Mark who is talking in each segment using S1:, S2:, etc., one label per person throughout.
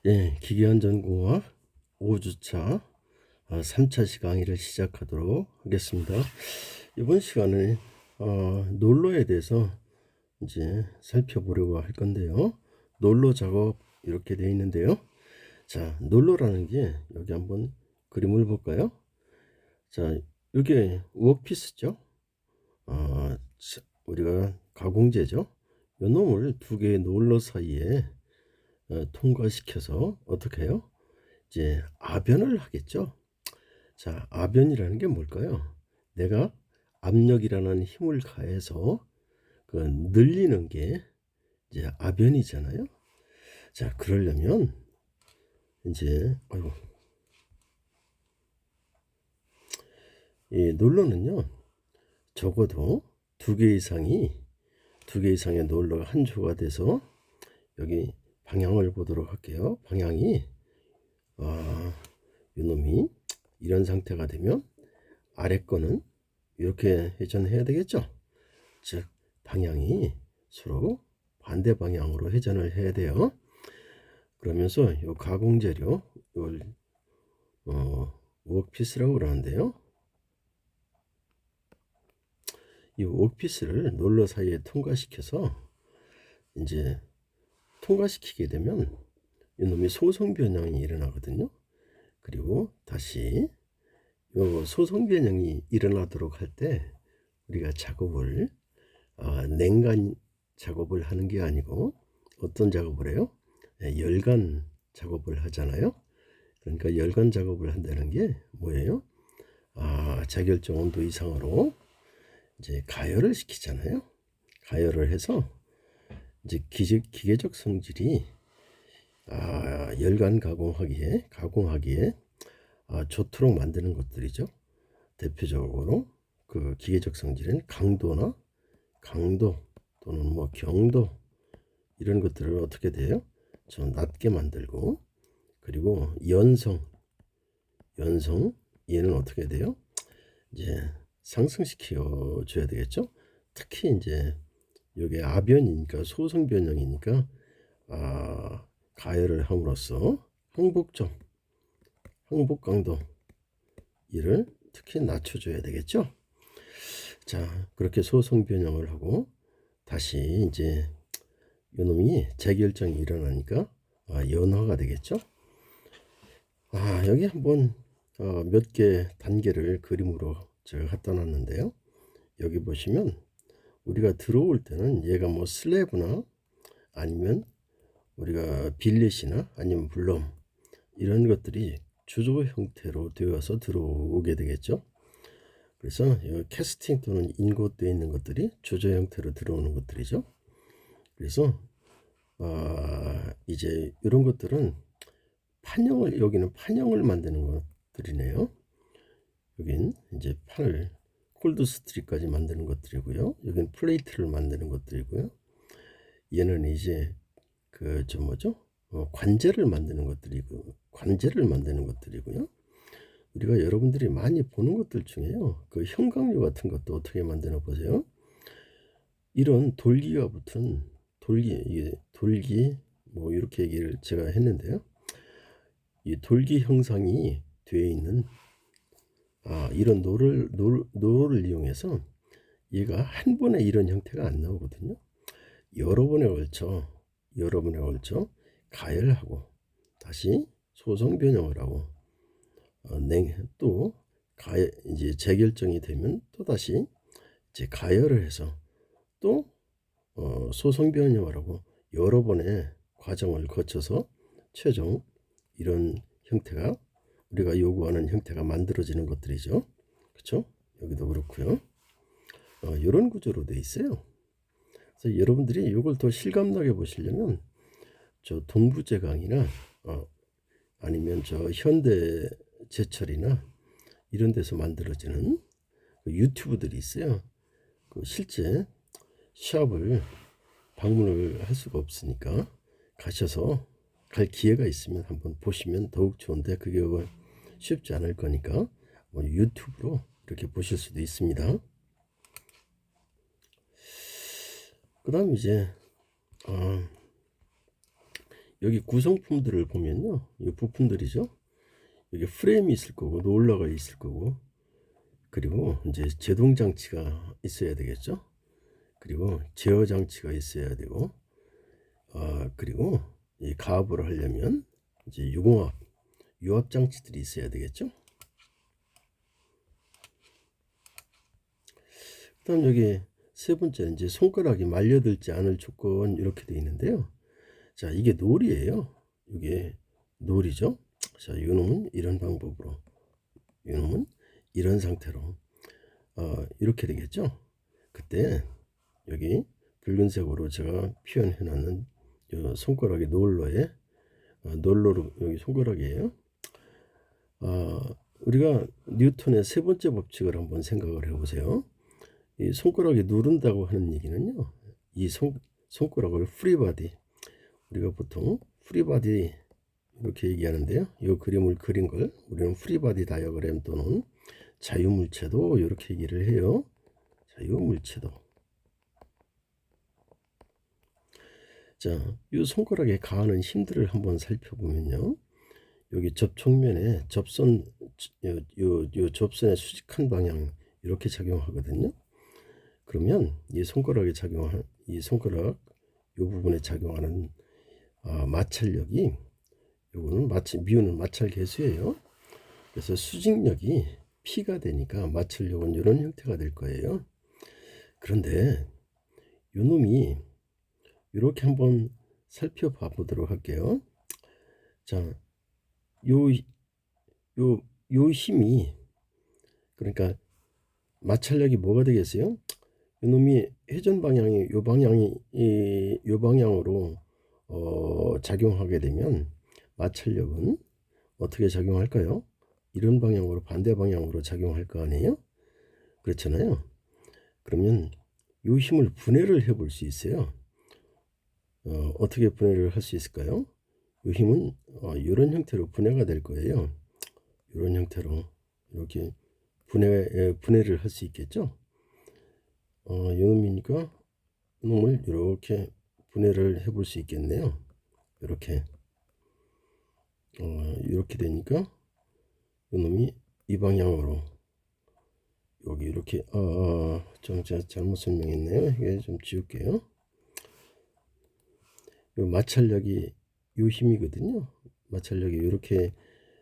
S1: 예, 기계안전공학 5주차 3차 강의를 시작하도록 하겠습니다. 이번 시간에 롤러에 대해서 이제 살펴보려고 할 건데요. 롤러 작업 이렇게 되어 있는데요. 자, 롤러라는 게 여기 한번 그림을 볼까요? 자, 이게 워크피스죠. 우리가 가공재죠. 이 놈을 두 개의 롤러 사이에 통과시켜서 어떻게 해요? 이제 아변을 하겠죠. 자, 아변이라는 게 뭘까요? 내가 압력이라는 힘을 가해서 그 늘리는 게 이제 아변이잖아요. 자, 그러려면 이제 이 롤러는요, 적어도 두 개 이상의 롤러가 한 조가 돼서 여기 방향을 보도록 할게요. 방향이 이놈이 이런 상태가 되면 아래 거는 이렇게 회전해야 되겠죠. 즉 방향이 서로 반대 방향으로 회전을 해야 돼요. 그러면서 이 가공 재료 이걸 워크피스라고 그러는데요. 이 워크피스를 롤러 사이에 통과시켜서 이제 통과시키게 되면 이놈이 소성 변형이 일어나거든요. 그리고 다시 이 소성 변형이 일어나도록 할 때 우리가 작업을 냉간 작업을 하는 게 아니고 어떤 작업을 해요? 열간 작업을 하잖아요. 그러니까 열간 작업을 한다는 게 뭐예요? 자결정 온도 이상으로 이제 가열을 시키잖아요. 가열을 해서 이제 기계적 성질이 열간 가공하기에 좋도록 만드는 것들이죠. 대표적으로 그 기계적 성질은 강도 또는 뭐 경도 이런 것들을 어떻게 돼요? 좀 낮게 만들고, 그리고 연성 얘는 어떻게 돼요? 이제 상승시켜 줘야 되겠죠. 특히 이제 이게 아변이니까 소성 변형이니까 가열을 함으로써 항복 강도 이를 특히 낮춰줘야 되겠죠. 자, 그렇게 소성 변형을 하고 다시 이제 이놈이 재결정이 일어나니까 연화가 되겠죠. 여기 한번 몇 개 단계를 그림으로 제가 갖다 놨는데요. 여기 보시면 우리가 들어올 때는 얘가 뭐 슬래브나 아니면 우리가 빌렛이나 아니면 블럼 이런 것들이 주조 형태로 되어서 들어오게 되겠죠. 그래서 캐스팅 또는 인곳되어 있는 것들이 주조 형태로 들어오는 것들이죠. 그래서 이제 이런 것들은 여기는 판형을 만드는 것들이네요. 여긴 이제 판을 콜드 스트립까지 만드는 것들이고요. 여긴 플레이트를 만드는 것들이고요. 얘는 이제 관제를 만드는 것들이고요. 우리가 여러분들이 많이 보는 것들 중에요. 그 형광류 같은 것도 어떻게 만드나 보세요. 이런 돌기가 붙은 돌기 뭐 이렇게 얘기를 제가 했는데요. 이 돌기 형상이 되어 있는 이런 노를 이용해서 얘가 한 번에 이런 형태가 안 나오거든요. 여러 번에 걸쳐 가열하고 다시 소성 변형을 하고 또 이제 재결정이 되면 또 다시 이제 가열을 해서 또 소성 변형을 하고 여러 번의 과정을 거쳐서 최종 이런 형태가 우리가 요구하는 형태가 만들어지는 것들이죠. 그렇죠? 여기도 그렇고요. 이런 구조로 되어 있어요. 그래서 여러분들이 이걸 더 실감나게 보시려면 저 동부제강이나 아니면 저 현대제철이나 이런 데서 만들어지는 그 유튜브들이 있어요. 그 실제 시합을 방문을 할 수가 없으니까 가셔서 갈 기회가 있으면 한번 보시면 더욱 좋은데 그게 쉽지 않을 거니까 유튜브로 이렇게 보실 수도 있습니다. 그 다음 이제 여기 구성품들을 보면요, 이 부품들이죠. 여기 프레임이 있을 거고 롤러가 있을 거고, 그리고 이제 제동 장치가 있어야 되겠죠. 그리고 제어 장치가 있어야 되고, 그리고 이 가압을 하려면 이제 유압 장치들이 있어야 되겠죠. 그다음 여기 세 번째 이제 손가락이 말려들지 않을 조건 이렇게 되어 있는데요. 자, 이게 놀이에요. 이게 놀이죠. 자, 이놈은 이런 방법으로, 이놈은 이런 상태로 이렇게 되겠죠. 그때 여기 붉은색으로 제가 표현해 놨는 손가락의 롤러로 여기 손가락이에요. 우리가 뉴턴의 세 번째 법칙을 한번 생각을 해보세요. 이 손가락이 누른다고 하는 얘기는요, 이 손가락을 프리바디, 우리가 보통 프리바디 이렇게 얘기하는데요, 이 그림을 그린 걸 우리는 프리바디 다이어그램 또는 자유물체도 이렇게 얘기를 해요. 자유물체도. 자, 이 손가락에 가하는 힘들을 한번 살펴보면요, 여기 접촉면에 접선의 수직한 방향 이렇게 작용하거든요. 그러면 이 손가락 이 부분에 작용하는 마찰력이, 요거는 미우는 마찰 계수예요. 그래서 수직력이 P가 되니까 마찰력은 이런 형태가 될 거예요. 그런데 요 놈이 이렇게 한번 살펴봐 보도록 할게요. 자, 요 힘이, 그러니까 마찰력이 뭐가 되겠어요? 이놈이 회전 방향이 요 방향으로 작용하게 되면 마찰력은 어떻게 작용할까요? 이런 방향으로, 반대 방향으로 작용할 거 아니에요? 그렇잖아요. 그러면 요 힘을 분해를 해 볼 수 있어요. 어떻게 분해를 할 수 있을까요? 요 힘은 이런 형태로 분해가 될 거예요. 이런 형태로 이렇게 분해를 할 수 있겠죠. 요놈이니까 요놈을 이렇게 분해를 해볼 수 있겠네요. 이렇게 이렇게 되니까 요놈이 이 방향으로, 여기 이렇게 좀 제가 잘못 설명했네요. 이게 좀 지울게요. 요 마찰력이 요 힘이거든요. 마찰력이 이렇게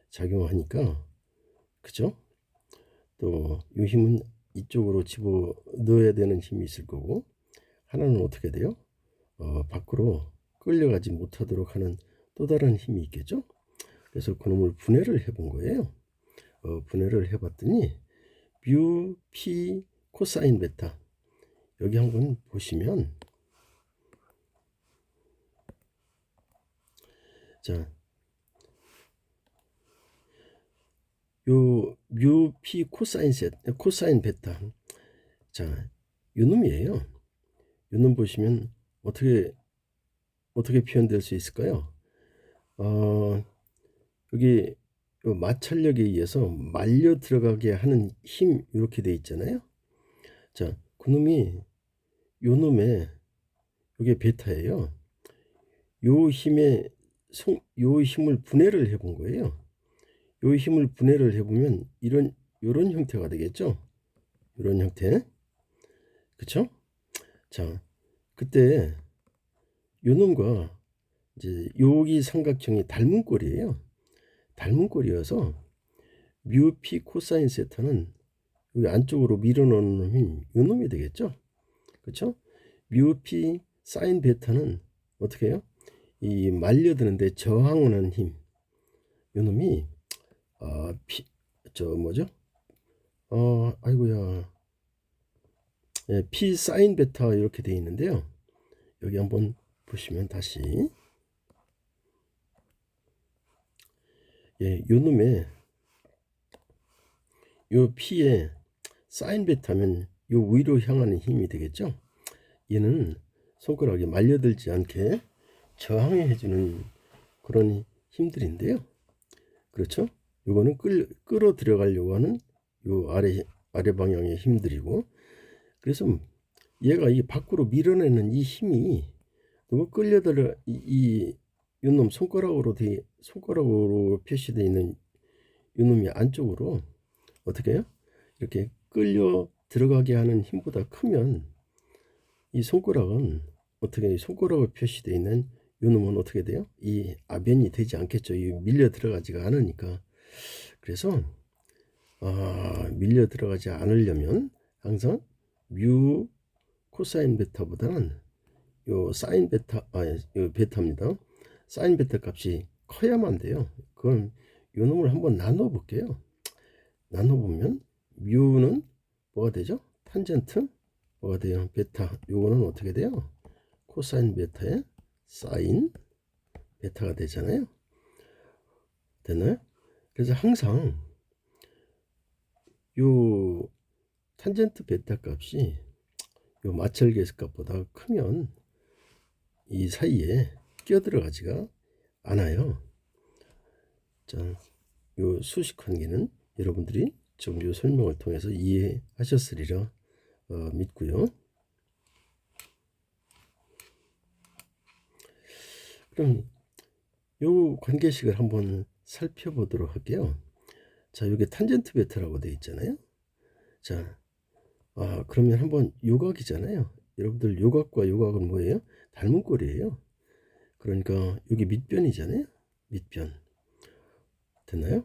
S1: 작용하니까, 그죠? 또 요 힘은 이쪽으로 집어 넣어야 되는 힘이 있을 거고, 하나는 어떻게 돼요? 밖으로 끌려가지 못하도록 하는 또 다른 힘이 있겠죠. 그래서 그놈을 분해를 해본 거예요. 분해를 해봤더니 뮤 P 코사인 베타, 여기 한번 보시면, 자, 요 뮤 P 코사인 베타, 자, 요 놈이에요. 요 놈 보시면 어떻게 표현될 수 있을까요? 여기 요 마찰력에 의해서 말려 들어가게 하는 힘 이렇게 돼 있잖아요. 자, 그놈이 요 놈의 요게 베타예요. 요 힘을 분해를 해본 거예요. 요 힘을 분해를 해보면 요런 형태가 되겠죠. 요런 형태, 그쵸? 자, 그때 요 놈과 이제 여기 삼각형이 닮은 꼴이에요. 닮은 꼴이어서 뮤 P 코사인 세타는 여기 안쪽으로 밀어넣는 힘, 요 놈이 되겠죠. 그쵸? 뮤 P 사인 베타는 어떻게 해요? 이 말려드는데 저항하는 힘, 요 놈이 뭐죠? 아이고야, P 사인 베타 이렇게 되어 있는데요. 여기 한번 보시면 다시, 요 놈의 요 P에 사인 베타면 요 위로 향하는 힘이 되겠죠. 얘는 손가락이 말려들지 않게 저항해 주는 그런 힘들인데요. 그렇죠? 요거는 끌어 들어가려고 하는 요 아래 방향의 힘들이고, 그래서 얘가 이 밖으로 밀어내는 이 힘이 너무 끌려들어 이 요놈 손가락으로 표시되어 있는 요놈이 안쪽으로 어떻게 해요? 이렇게 끌려 들어가게 하는 힘보다 크면 이 손가락은 어떻게 손가락으로 표시되어 있는 요놈은 어떻게 돼요? 이 아변이 되지 않겠죠. 이 밀려 들어가지가 않으니까. 그래서 밀려 들어가지 않으려면 항상 뮤 코사인 베타보다는 요 사인 베타 요 베타입니다. 사인 베타 값이 커야만 돼요. 그럼 요 놈을 한번 나눠 볼게요. 나눠 보면 뮤는 뭐가 되죠? 탄젠트 뭐가 돼요? 베타. 요거는 어떻게 돼요? 코사인 베타의 사인 베타가 되잖아요. 됐나요? 그래서 항상 요 탄젠트 베타 값이 요 마찰계수 값보다 크면 이 사이에 끼어들어가지가 않아요. 자, 요 수식 관계는 여러분들이 지금 요 설명을 통해서 이해하셨으리라 믿고요. 그럼 요 관계식을 한번 살펴보도록 할게요. 자, 여기 탄젠트 베타라고 되어 있잖아요. 자, 그러면 한번 요각이잖아요. 여러분들 요각과 요각은 뭐예요? 닮은 꼴이에요. 그러니까 여기 밑변이잖아요. 밑변. 됐나요?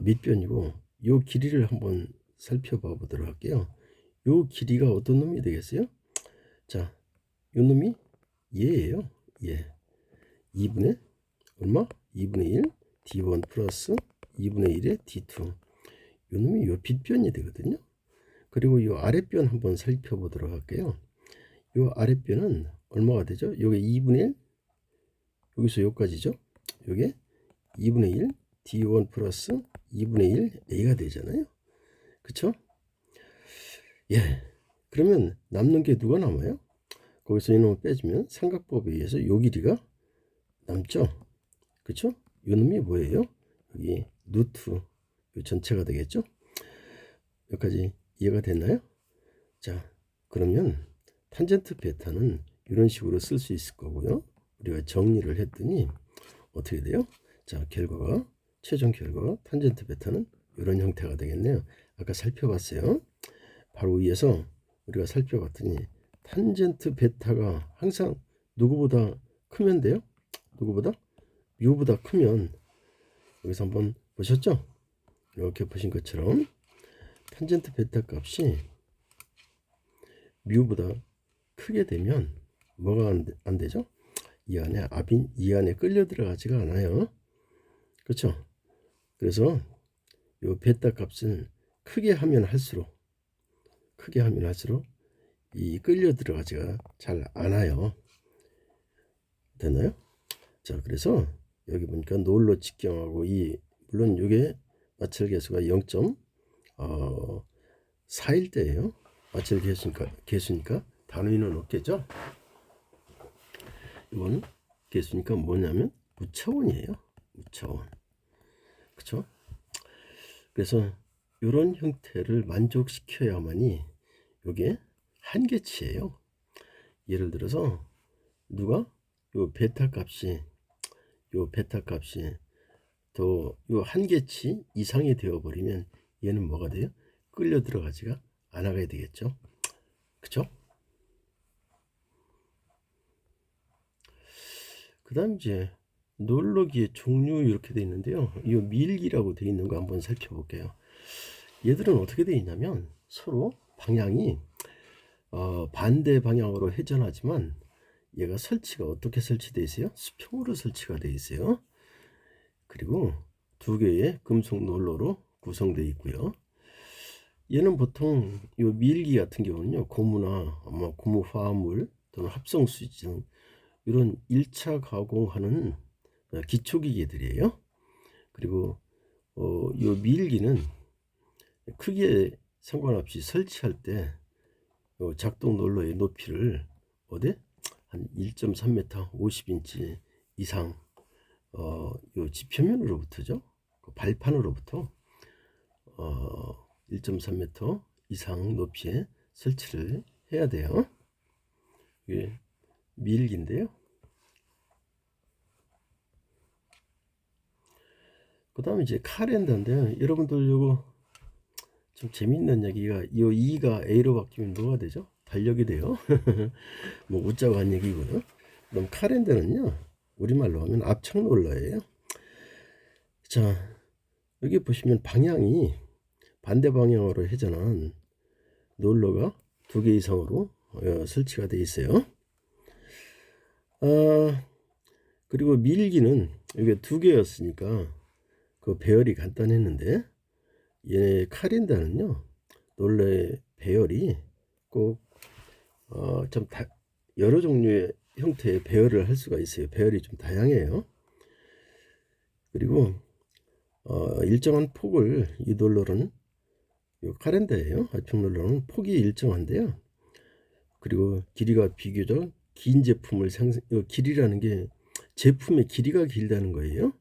S1: 밑변이고 요 길이를 한번 살펴봐 보도록 할게요. 요 길이가 어떤 놈이 되겠어요? 자, 요 놈이 얘예요. 얘. 2분의 얼마? 2분의 1 D1 플러스 2분의 1의 D2. 요 놈이 요 빗변이 되거든요. 그리고 요 아랫변 한번 살펴보도록 할게요. 요 아랫변은 얼마가 되죠? 요게 2분의 1 여기서 여기까지죠. 요게 2분의 1 D1 플러스 2분의 1 A가 되잖아요. 그쵸? 예. 그러면 남는 게 누가 남아요? 거기서 이놈을 빼주면 삼각법에 의해서 요 길이가 남죠. 그쵸? 요 놈이 뭐예요? 여기 루트 요 전체가 되겠죠? 여기까지 이해가 됐나요? 자, 그러면 탄젠트 베타는 이런 식으로 쓸 수 있을 거고요. 우리가 정리를 했더니 어떻게 돼요? 자, 결과가 최종 결과가 탄젠트 베타는 이런 형태가 되겠네요. 아까 살펴봤어요. 바로 위에서 우리가 살펴봤더니 탄젠트 베타가 항상 누구보다 크면 돼요? 누구보다? 뮤보다 크면 여기서 한번 보셨죠? 이렇게 보신 것처럼 탄젠트 베타 값이 뮤보다 크게 되면 뭐가 안 되죠? 이 안에 끌려 들어가지가 않아요. 그렇죠? 그래서 요 베타 값을 크게 하면 할수록 이 끌려 들어가지가 잘 않아요. 됐나요? 자, 그래서 여기 보니까 놀로 직경하고 물론 이게 마찰 계수가 0.4일 때예요. 마찰 계수니까 단위는 없겠죠. 이건 계수니까 뭐냐면 무차원이에요. 무차원. 그렇죠? 그래서 이런 형태를 만족시켜야만이 이게 한계치예요. 예를 들어서 누가 요 베타 값이 또 요 한계치 이상이 되어 버리면 얘는 뭐가 돼요? 끌려 들어가지가 않아가야 되겠죠. 그쵸? 그 다음 이제 놀러기의 종류 이렇게 되어 있는데요. 이 밀기라고 되어 있는 거 한번 살펴볼게요. 얘들은 어떻게 되어 있냐면 서로 방향이 반대 방향으로 회전하지만 얘가 설치가 어떻게 설치되어 있어요? 수평으로 설치가 되어 있어요. 그리고 두 개의 금속 롤러로 구성되어 있고요. 얘는 보통 이 밀기 같은 경우는요, 고무나 고무 화합물 또는 합성수지 등 이런 1차 가공하는 기초기계들이에요. 그리고 이 밀기는 크기에 상관없이 설치할 때 작동 롤러의 높이를 어디 한 1.3m 50인치 이상 요 지표면으로부터죠. 그 발판으로부터 1.3m 이상 높이에 설치를 해야 돼요. 이게 밀기인데요. 그 다음에 이제 카렌다인데요. 여러분들 요거 좀 재밌는 얘기가, 요 2가 A로 바뀌면 뭐가 되죠? 달력이 돼요. 뭐 웃자고 한 얘기고요. 그럼 카렌다는요, 우리말로 하면 압착롤러예요. 자, 여기 보시면 방향이 반대 방향으로 회전한 롤러가 2개 이상으로 설치가 되어 있어요. 그리고 밀기는 이게 2개였으니까 그 배열이 간단했는데, 얘 카렌다는요, 롤러의 배열이 꼭 좀 여러 종류의 형태의 배열을 할 수가 있어요. 배열이 좀 다양해요. 그리고 일정한 폭을, 이 롤러는, 이 카렌다예요. 압축 롤러는 폭이 일정한데요. 그리고 길이가 비교적 긴 제품을 길이라는 게 제품의 길이가 길다는 거예요.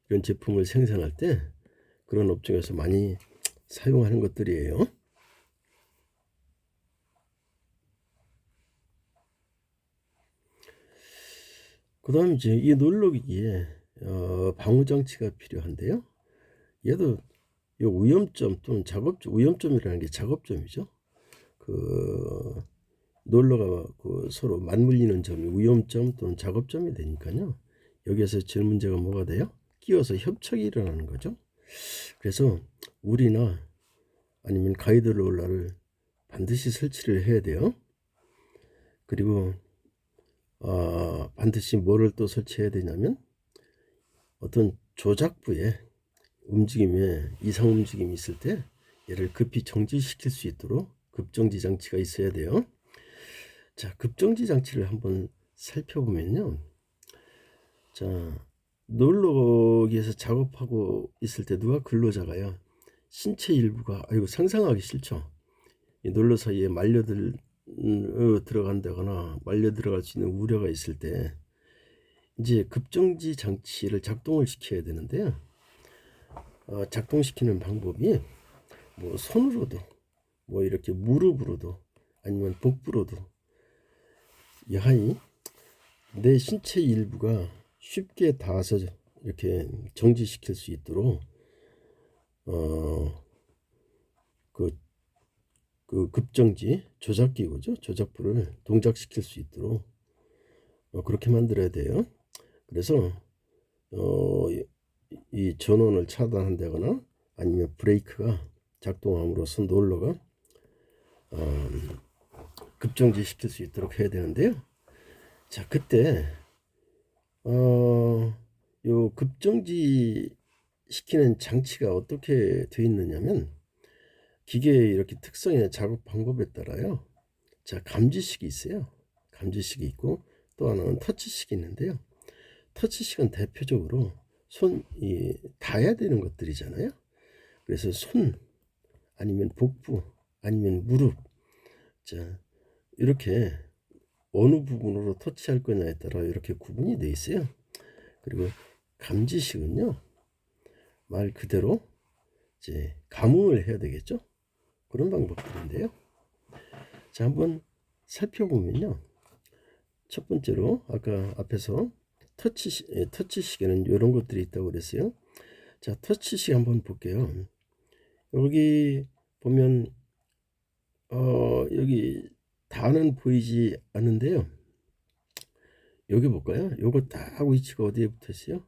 S1: 이런 제품을 생산할 때 그런 업종에서 많이 사용하는 것들이에요. 그 다음 이제 이 롤러기기에 방호 장치가 필요한데요. 얘도 이 오염점 또는 작업점, 오염점이라는 게 작업점이죠. 그 롤러가 그 서로 맞물리는 점이 오염점 또는 작업점이 되니까요. 여기에서 제일 문제가 뭐가 돼요? 끼어서 협착이 일어나는 거죠. 그래서 우리나 아니면 가이드 롤러를 반드시 설치를 해야 돼요. 그리고 반드시 뭐를 또 설치해야 되냐면, 어떤 조작부에 움직임에 이상 움직임이 있을 때 얘를 급히 정지시킬 수 있도록 급정지 장치가 있어야 돼요. 자, 급정지 장치를 한번 살펴보면요. 자, 롤러기에서 작업하고 있을 때 누가 근로자가요, 신체 일부가, 아이고 상상하기 싫죠. 이 롤러 사이에 들어간다거나 말려 들어갈 수 있는 우려가 있을 때 이제 급정지 장치를 작동을 시켜야 되는데요. 작동시키는 방법이 뭐 손으로도, 뭐 이렇게 무릎으로도, 아니면 복부로도, 여하이 내 신체 일부가 쉽게 닿아서 이렇게 정지시킬 수 있도록 그 급정지 조작기구죠. 조작부를 동작시킬 수 있도록 그렇게 만들어야 돼요. 그래서 이 전원을 차단한다거나 아니면 브레이크가 작동함으로써 롤러가 급정지 시킬 수 있도록 해야 되는데요. 자, 그때 요 급정지 시키는 장치가 어떻게 되어 있느냐면, 기계의 이렇게 특성이나 작업 방법에 따라요. 자, 감지식이 있어요. 감지식이 있고, 또 하나는 터치식이 있는데요. 터치식은 대표적으로 손이 닿아야 되는 것들이잖아요. 그래서 손, 아니면 복부, 아니면 무릎, 자, 이렇게 어느 부분으로 터치할 거냐에 따라 이렇게 구분이 되어 있어요. 그리고 감지식은요, 말 그대로 이제 감응을 해야 되겠죠. 그런 방법들인데요. 자, 한번 살펴보면요. 첫 번째로 아까 앞에서 터치식에는 이런 것들이 있다고 그랬어요. 자, 터치식 한번 볼게요. 여기 보면 여기 다는 보이지 않는데요. 여기 볼까요? 요거 딱 위치가 어디에 붙어 있어요?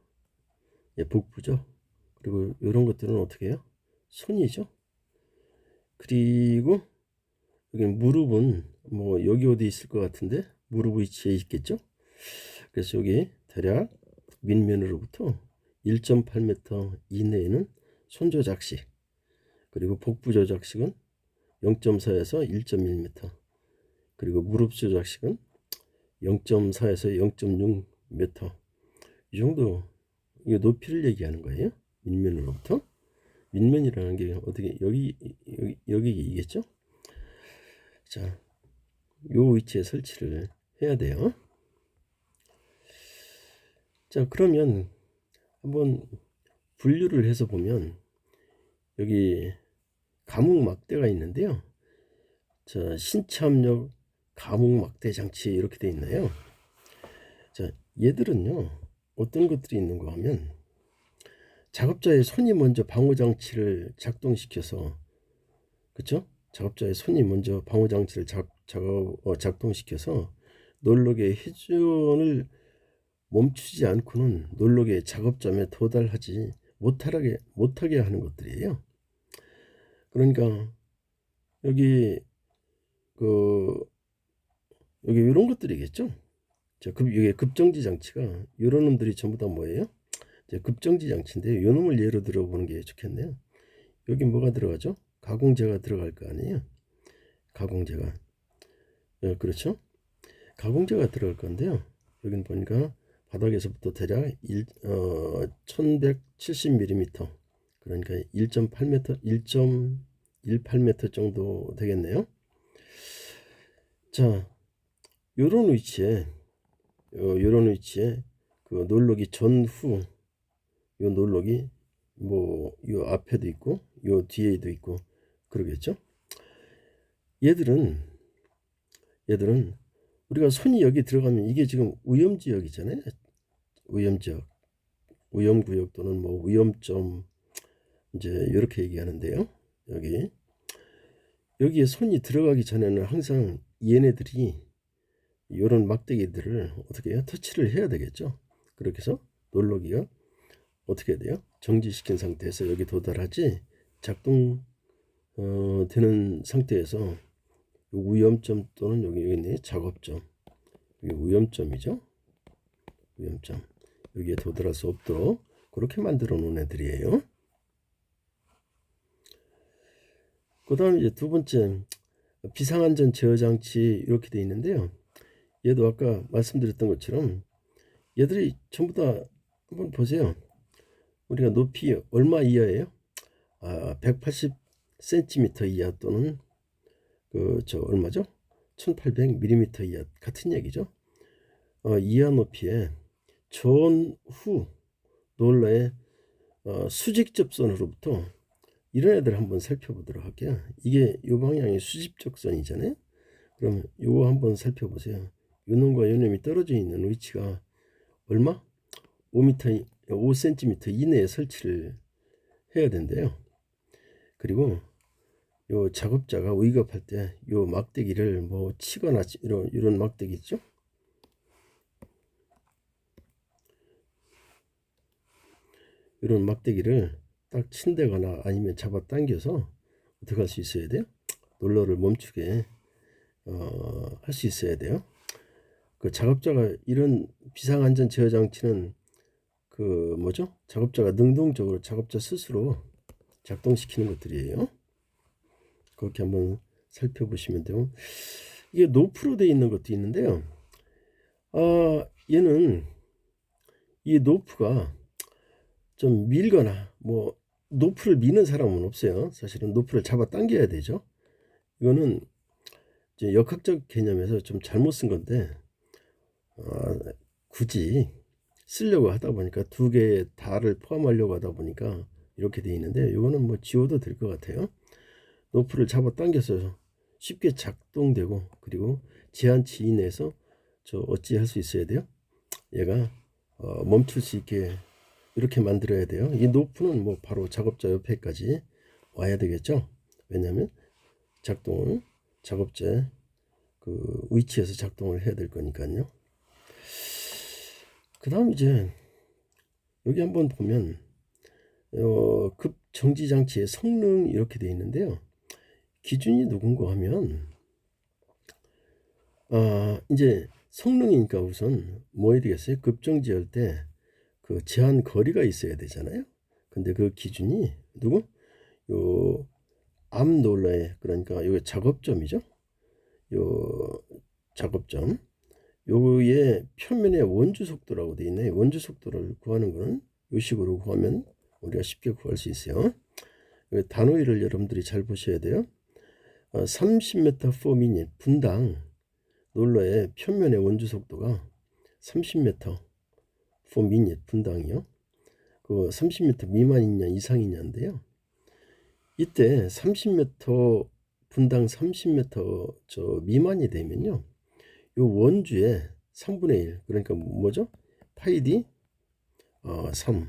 S1: 예, 복부죠. 그리고 이런 것들은 어떻게 해요? 손이죠. 그리고 여기 무릎은 뭐 여기 어디 있을 것 같은데, 무릎 위치에 있겠죠. 그래서 여기 대략 밑면으로부터 1.8m 이내에는 손 조작식, 그리고 복부 조작식은 0.4에서 1.1m, 그리고 무릎 조작식은 0.4에서 0.6m, 이 정도, 이거 높이를 얘기하는 거예요. 밑면으로부터. 밑면이라는 게 어떻게 여기겠죠. 자, 요 위치에 설치를 해야 돼요. 자, 그러면 한번 분류를 해서 보면 여기 감응 막대가 있는데요. 자, 신체 압력 감응 막대 장치 이렇게 돼 있나요? 자, 얘들은요, 어떤 것들이 있는가 하면, 작업자의 손이 먼저 방호 장치를 작동시켜서, 그렇죠? 작업자의 손이 먼저 방호 장치를 작동시켜서 놀록의 회전을 멈추지 않고는 놀록의 작업점에 도달하지 못하게 하는 것들이에요. 그러니까 여기 여기 이런 것들이겠죠. 이게 급정지 장치가 이런 놈들이 전부 다 뭐예요? 급정지 장치인데 이 놈을 예로 들어보는 게 좋겠네요. 여기 뭐가 들어가죠? 가공재가 들어갈 거 아니에요. 가공재가. 그렇죠? 가공재가 들어갈 건데요. 여기는 보니까 바닥에서부터 대략 1170mm, 그러니까 1.8m, 1.18m 정도 되겠네요. 자, 요런 위치에 그 놀록이 전후, 요 놀록이 뭐 요 앞에도 있고 요 뒤에도 있고 그러겠죠. 얘들은 우리가 손이 여기 들어가면 이게 지금 위험지역이잖아요. 위험지역, 위험구역 또는 뭐 위험점, 이제 이렇게 얘기하는데요. 여기에 손이 들어가기 전에는 항상 얘네들이 이런 막대기들을 어떻게 해요? 터치를 해야 되겠죠. 그렇게 해서 놀러기가 어떻게 돼요? 정지시킨 상태에서 여기 도달하지, 작동 되는 상태에서 위험점 또는 여기 있네, 작업점, 이게 위험점이죠. 위험점, 여기에 도달할 수 없도록 그렇게 만들어 놓은 애들이에요. 그 다음에 이제 두 번째, 비상안전 제어 장치 이렇게 돼 있는데요. 얘도 아까 말씀드렸던 것처럼 얘들이 전부 다 한번 보세요. 우리가 높이 얼마 이하예요? 180cm 이하 또는 얼마죠? 1800mm 이하 같은 얘기죠. 이하 높이에 전후 롤러의 수직 접선으로부터 이런 애들 한번 살펴보도록 할게요. 이게 이 방향이 수직 접선이잖아요. 그럼 요거 한번 살펴보세요. 요놈과 요놈이 떨어져 있는 위치가 얼마? 5cm 이내에 설치를 해야 된대요. 그리고 요 작업자가 위급할 때 요 막대기를 뭐 치거나 이런 막대기 있죠? 이런 막대기를 딱 친다거나 아니면 잡아 당겨서 어떻게 할 수 있어야 돼요? 롤러를 멈추게 할 수 있어야 돼요. 그 작업자가 이런 비상안전 제어 장치는 작업자가 능동적으로 작업자 스스로 작동시키는 것들이에요. 그렇게 한번 살펴보시면 돼요. 이게 노프로 되어 있는 것도 있는데요. 얘는 이 노프가 좀 밀거나 뭐 노프를 미는 사람은 없어요. 사실은 노프를 잡아 당겨야 되죠. 이거는 이제 역학적 개념에서 좀 잘못 쓴 건데 굳이 쓰려고 하다 보니까 두 개의 달을 포함하려고 하다 보니까 이렇게 되어 있는데, 이거는 뭐 지워도 될 것 같아요. 노프를 잡아 당겨서 쉽게 작동되고, 그리고 제한치 이내에서 어찌 할 수 있어야 돼요? 얘가 멈출 수 있게 이렇게 만들어야 돼요. 이 노프는 뭐 바로 작업자 옆에까지 와야 되겠죠. 왜냐하면 작동을 작업자의 그 위치에서 작동을 해야 될 거니까요. 그 다음 이제 여기 한번 보면 급정지 장치의 성능 이렇게 되어 있는데요. 기준이 누군가 하면 이제 성능이니까 우선 뭐 해야 되겠어요? 급정지할 때 그 제한 거리가 있어야 되잖아요. 근데 그 기준이 누구? 요 앞 롤러에, 그러니까 요 작업점이죠. 요 작업점, 요의 표면의 원주 속도라고 되어 있네. 원주 속도를 구하는 거는 요 식으로 구하면 우리가 쉽게 구할 수 있어요. 단위를 여러분들이 잘 보셔야 돼요. 30m per minute 분당 롤러의 표면의 원주 속도가 30m per minute 분당이요. 그 30m 미만이냐 이상이냐인데요. 이때 30m 분당 30m 미만이 되면요, 요 원주의 3분의 1, 그러니까 뭐죠? 파이 d 3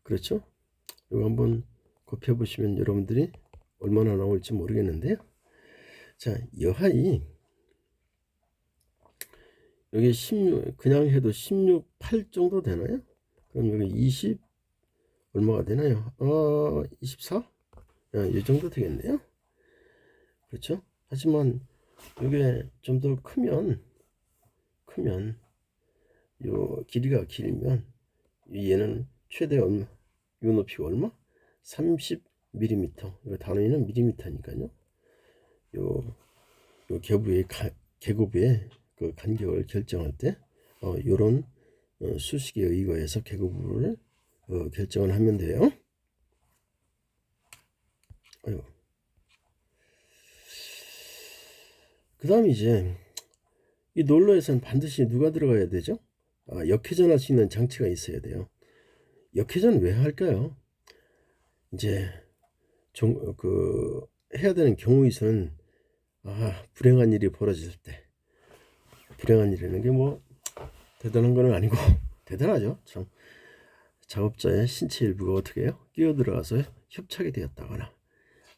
S1: 그렇죠? 이거 한번 곱해 보시면 여러분들이 얼마나 나올지 모르겠는데요. 자, 여하이 여기 16 그냥 해도 16, 8 정도 되나요? 그럼 여기 20 얼마가 되나요? 24? 이 정도 되겠네요. 그렇죠? 하지만 이게 좀 더 크면 요 길이가 길면 얘는 최대 얼마? 요 높이가 얼마? 30mm. 이거 단위는 밀리미터니까요. 요 계부의 계급의 그 간격을 결정할 때 요런 수식에 의거해서 계급을 결정을 하면 돼요. 그 다음에 이제 이 논로에서는 반드시 누가 들어가야 되죠? 역회전할 수 있는 장치가 있어야 돼요. 역회전 왜 할까요? 이제 해야 되는 경우에서는 불행한 일이 벌어질 때, 불행한 일이라는 게 뭐 대단한 건 아니고 대단하죠. 참 작업자의 신체 일부가 어떻게 해요? 끼어들어가서 협착이 되었다거나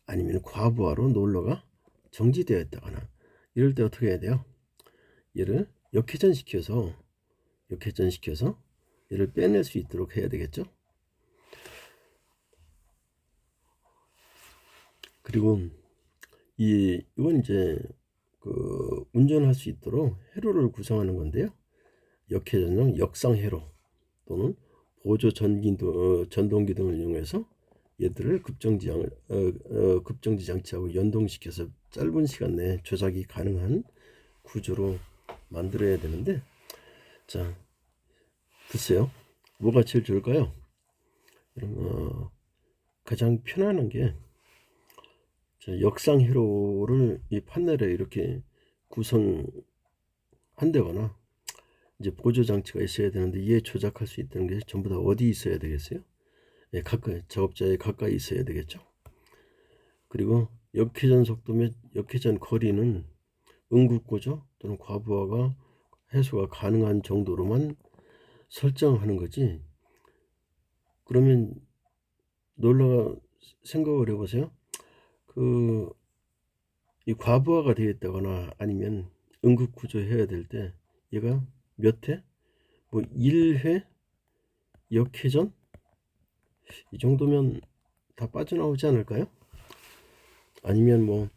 S1: 아니면 과부하로 논로가 정지되었다거나 이럴 때 어떻게 해야 돼요? 얘를 역회전시켜서 얘를 빼낼 수 있도록 해야 되겠죠. 그리고 이건 이제 그 운전할 수 있도록 회로를 구성하는 건데요. 역회전용 역상 회로 또는 보조 전동기 등을 이용해서 얘들을 급정지 장치하고 연동시켜서 짧은 시간 내에 조작이 가능한 구조로 만들어야 되는데, 자, 글쎄요, 뭐가 제일 좋을까요? 가장 편안한 게 역상 회로를 이 판넬에 이렇게 구성한다거나 이제 보조 장치가 있어야 되는데 얘 조작할 수 있다는 게 전부 다 어디 있어야 되겠어요? 예, 가까이, 작업자에 가까이 있어야 되겠죠. 그리고 역회전 속도면 역회전 거리는 응급구조 또는 과부하가 해소가 가능한 정도로만 설정하는 거지. 그러면 놀라가 생각을 해보세요. 이 과부하가 되겠다거나 아니면 응급구조 해야 될 때 얘가 몇 회? 뭐 1회 역회전? 이 정도면 다 빠져나오지 않을까요? 아니면 뭐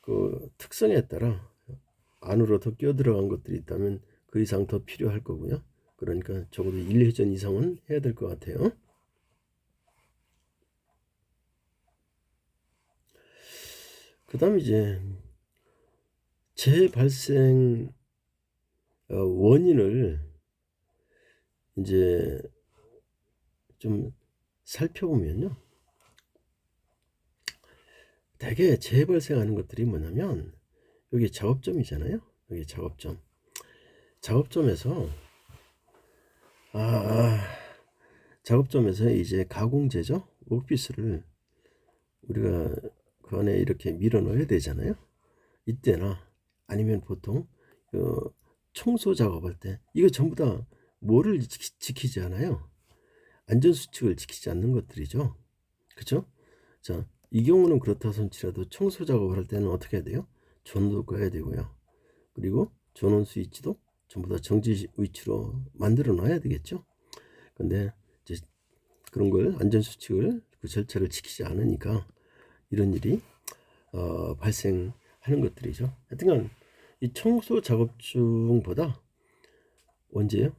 S1: 그 특성에 따라 안으로 더 끼어들어간 것들이 있다면 그 이상 더 필요할 거고요. 그러니까 적어도 1회전 이상은 해야 될 것 같아요. 그 다음 이제 재발생 원인을 이제 좀 살펴보면요. 대개 재발생하는 것들이 뭐냐면 여기 작업점이잖아요. 여기 작업점에서 작업점에서 이제 가공제죠. 옥피스를 우리가 그 안에 이렇게 밀어 넣어야 되잖아요. 이때나 아니면 보통 청소 작업할 때 이거 전부 다 뭐를 지키지 않아요? 안전수칙을 지키지 않는 것들이죠. 그렇죠? 자, 이 경우는 그렇다 손치라도 청소 작업을 할 때는 어떻게 해야 돼요? 전원도 꺼야 되고요. 그리고 전원 스위치도 전부 다 정지 위치로 만들어 놔야 되겠죠. 근데 이제 그런 걸 안전수칙을 그 절차를 지키지 않으니까 이런 일이 발생하는 것들이죠. 하여튼간 이 청소 작업 중보다 언제요?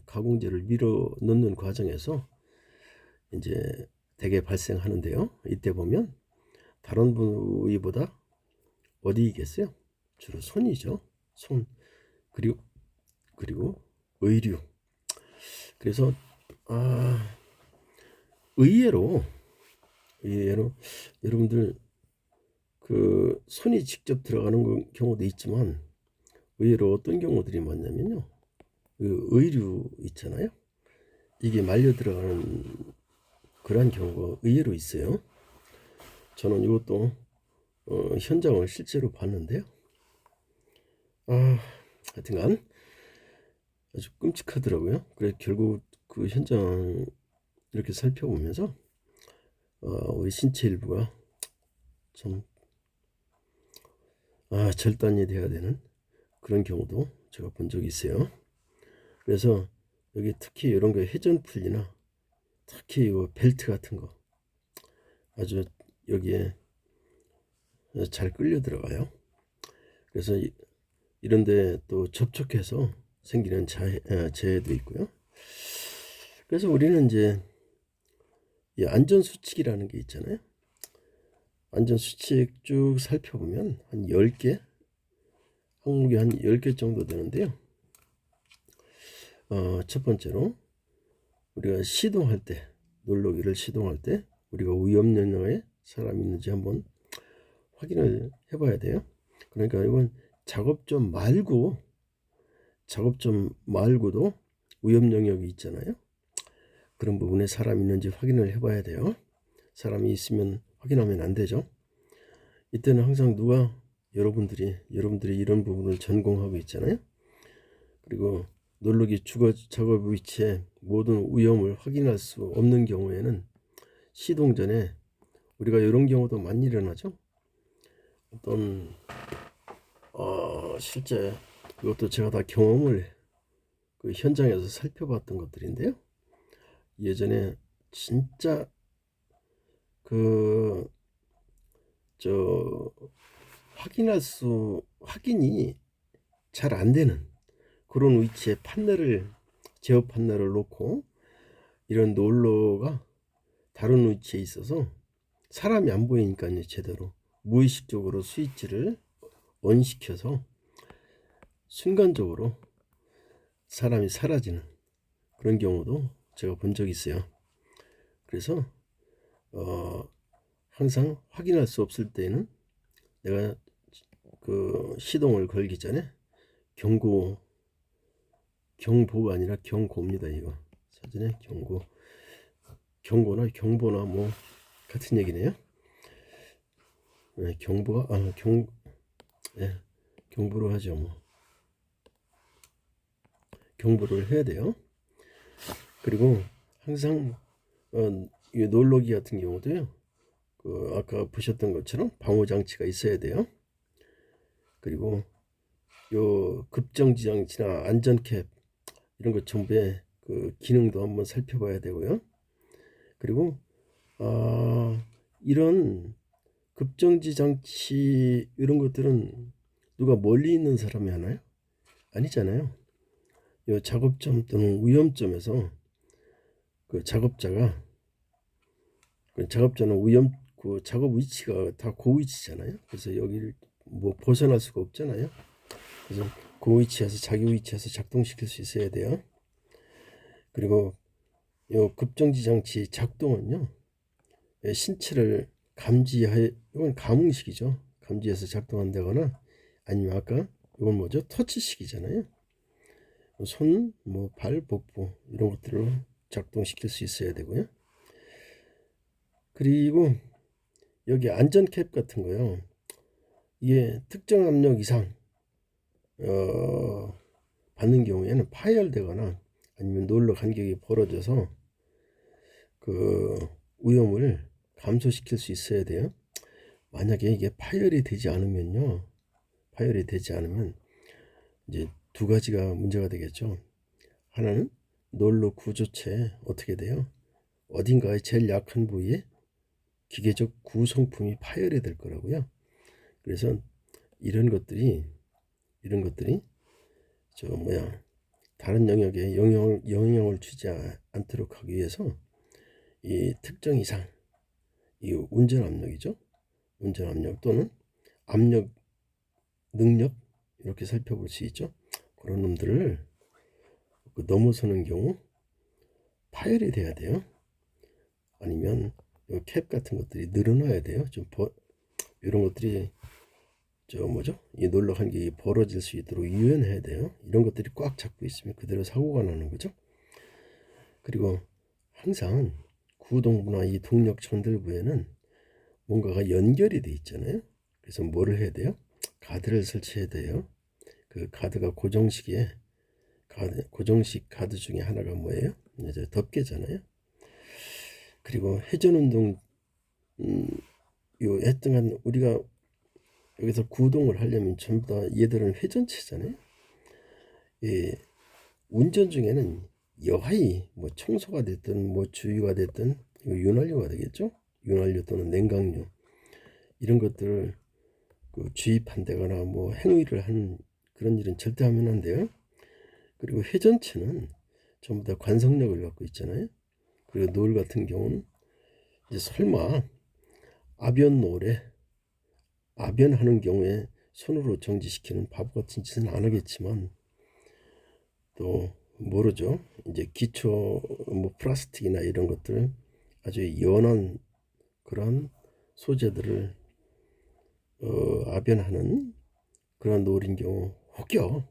S1: 가공제를 밀어 넣는 과정에서 이제 대개 발생하는데요. 이때 보면 다른 부위보다 어디이겠어요? 주로 손이죠. 손. 그리고 의류. 그래서 의외로 여러분들 그 손이 직접 들어가는 경우도 있지만 의외로 어떤 경우들이 많냐면요. 그 의류 있잖아요. 이게 말려 들어가는 그런 경우가 의외로 있어요. 저는 이것도 현장을 실제로 봤는데요. 하여튼간 아주 끔찍하더라고요. 그래 결국 그 현장 이렇게 살펴보면서 우리 신체 일부가 좀 절단이 돼야 되는 그런 경우도 제가 본 적이 있어요. 그래서 여기 특히 이런 거 회전풀이나 특히 이 벨트 같은 거 아주 여기에 잘 끌려 들어가요. 그래서 이런데 또 접촉해서 생기는 재해도 있고요. 그래서 우리는 이제 이 안전수칙이라는 게 있잖아요. 안전수칙 쭉 살펴보면 한 10개, 항목이 한 10개 정도 되는데요. 첫 번째로 우리가 시동할 때, 놀러기를 시동할 때 우리가 위험 연령에 사람이 있는지 한번 확인을 해봐야 돼요. 그러니까 이건 작업점 말고도 위험 영역이 있잖아요. 그런 부분에 사람이 있는지 확인을 해봐야 돼요. 사람이 있으면 확인하면 안 되죠. 이때는 항상 여러분들이 이런 부분을 전공하고 있잖아요. 그리고 놀러기 주거 작업 위치에 모든 위험을 확인할 수 없는 경우에는 시동 전에 우리가 이런 경우도 많이 일어나죠. 어떤 실제 이것도 제가 다 경험을 그 현장에서 살펴봤던 것들인데요. 예전에 진짜 확인이 잘 안 되는 그런 위치에 제어 판넬을 놓고 이런 롤러가 다른 위치에 있어서 사람이 안 보이니까요. 제대로 무의식적으로 스위치를 온시켜서 순간적으로 사람이 사라지는 그런 경우도 제가 본 적이 있어요. 그래서 항상 확인할 수 없을 때는 내가 그 시동을 걸기 전에 경보가 아니라 경고입니다. 이거 사전에 경보나 뭐 같은 얘기네요. 네, 경보로 하죠. 뭐 경보를 해야 돼요. 그리고 항상 이 놀러기 같은 경우도요. 아까 보셨던 것처럼 방호 장치가 있어야 돼요. 그리고 요 급정지 장치나 안전캡 이런 것 전부의 그 기능도 한번 살펴봐야 되고요. 그리고 이런 급정지 장치 이런 것들은 누가 멀리 있는 사람이 하나요? 아니잖아요. 이 작업점 또는 위험점에서 그 작업자는 그 작업 위치가 다 그 위치잖아요. 그래서 여기를 뭐 벗어날 수가 없잖아요. 그래서 그 위치에서 자기 위치에서 작동시킬 수 있어야 돼요. 그리고 이 급정지 장치 작동은요, 신체를 이건 감응식이죠. 감지해서 작동한다거나 아니면 아까 이건 뭐죠? 터치식이잖아요. 손, 발, 복부 이런 것들을 작동시킬 수 있어야 되고요. 그리고 여기 안전캡 같은 거요. 이게 특정 압력 이상 받는 경우에는 파열되거나 아니면 놀러 간격이 벌어져서 그 위험을 감소시킬 수 있어야 돼요. 만약에 이게 파열이 되지 않으면 이제 두 가지가 문제가 되겠죠. 하나는 놀러 구조체 어떻게 돼요? 어딘가에 제일 약한 부위에 기계적 구성품이 파열이 될 거라고요. 그래서 이런 것들이 다른 영역에 영향을 주지 않도록 하기 위해서 이 특정 이상 이 운전 압력이죠. 운전 압력 또는 압력 능력 이렇게 살펴볼 수 있죠. 그런 놈들을 넘어서는 경우 파열이 돼야 돼요. 아니면 캡 같은 것들이 늘어나야 돼요. 이런 것들이 이 놀러 간격이 벌어질 수 있도록 유연해야 돼요. 이런 것들이 꽉 잡고 있으면 그대로 사고가 나는 거죠. 그리고 항상 구동부나 이 동력 전달부에는 뭔가가 연결이 돼 있잖아요. 그래서 뭐를 해야 돼요? 가드를 설치해야 돼요. 그 가드가 고정식 가드 중에 하나가 뭐예요? 이제 덮개잖아요. 그리고 회전운동 요 했던 우리가 여기서 구동을 하려면 전부 다 얘들은 회전체잖아요. 예, 운전 중에는 여하이 뭐 청소가 됐든 뭐 주유가 됐든 이거 윤활유가 되겠죠. 윤활유 또는 냉각유 이런 것들을 그 주입한다거나 뭐 행위를 하는 그런 일은 절대 하면 안 돼요. 그리고 회전체는 전부 다 관성력을 갖고 있잖아요. 그리고 노을 같은 경우는 이제 설마 아변하는 경우에 손으로 정지시키는 바보 같은 짓은 안 하겠지만 또 모르죠. 이제 기초 뭐 플라스틱이나 이런 것들 아주 연한 그런 소재들을 아변하는 그런 노을인 경우 혹여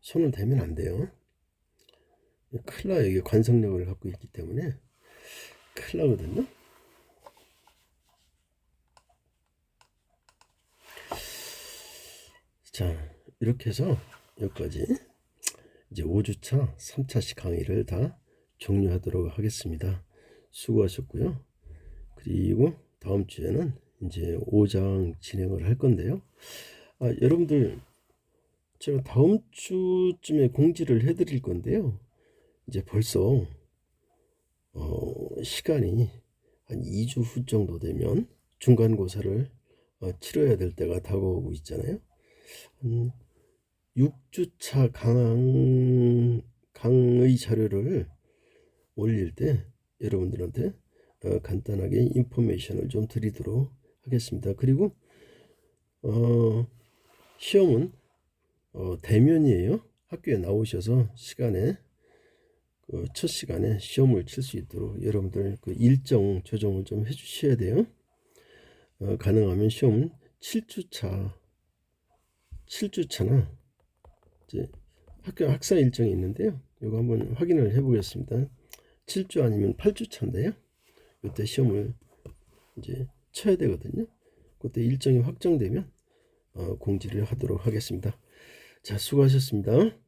S1: 손을 대면 안 돼요. 큰일 나요. 이게 관성력을 갖고 있기 때문에 큰일 나거든요. 자, 이렇게 해서 여기까지 이제 5주차 3차식 강의를 다 종료하도록 하겠습니다. 수고하셨고요. 그리고 다음 주에는 이제 5장 진행을 할 건데요. 여러분들 제가 다음 주쯤에 공지를 해드릴 건데요. 이제 벌써 시간이 한 2주 후 정도 되면 중간고사를 치러야 될 때가 다가오고 있잖아요. 6주차 강의 자료를 올릴 때 여러분들한테 간단하게 인포메이션을 좀 드리도록 하겠습니다. 그리고 시험은 대면이에요. 학교에 나오셔서 첫 시간에 시험을 칠 수 있도록 여러분들 그 일정 조정을 좀 해주셔야 돼요. 가능하면 시험은 7주차나 이제 학교 학사 일정이 있는데요. 이거 한번 확인을 해보겠습니다. 7주 아니면 8주차인데요. 이때 시험을 이제 쳐야 되거든요. 그때 일정이 확정되면 공지를 하도록 하겠습니다. 자, 수고하셨습니다.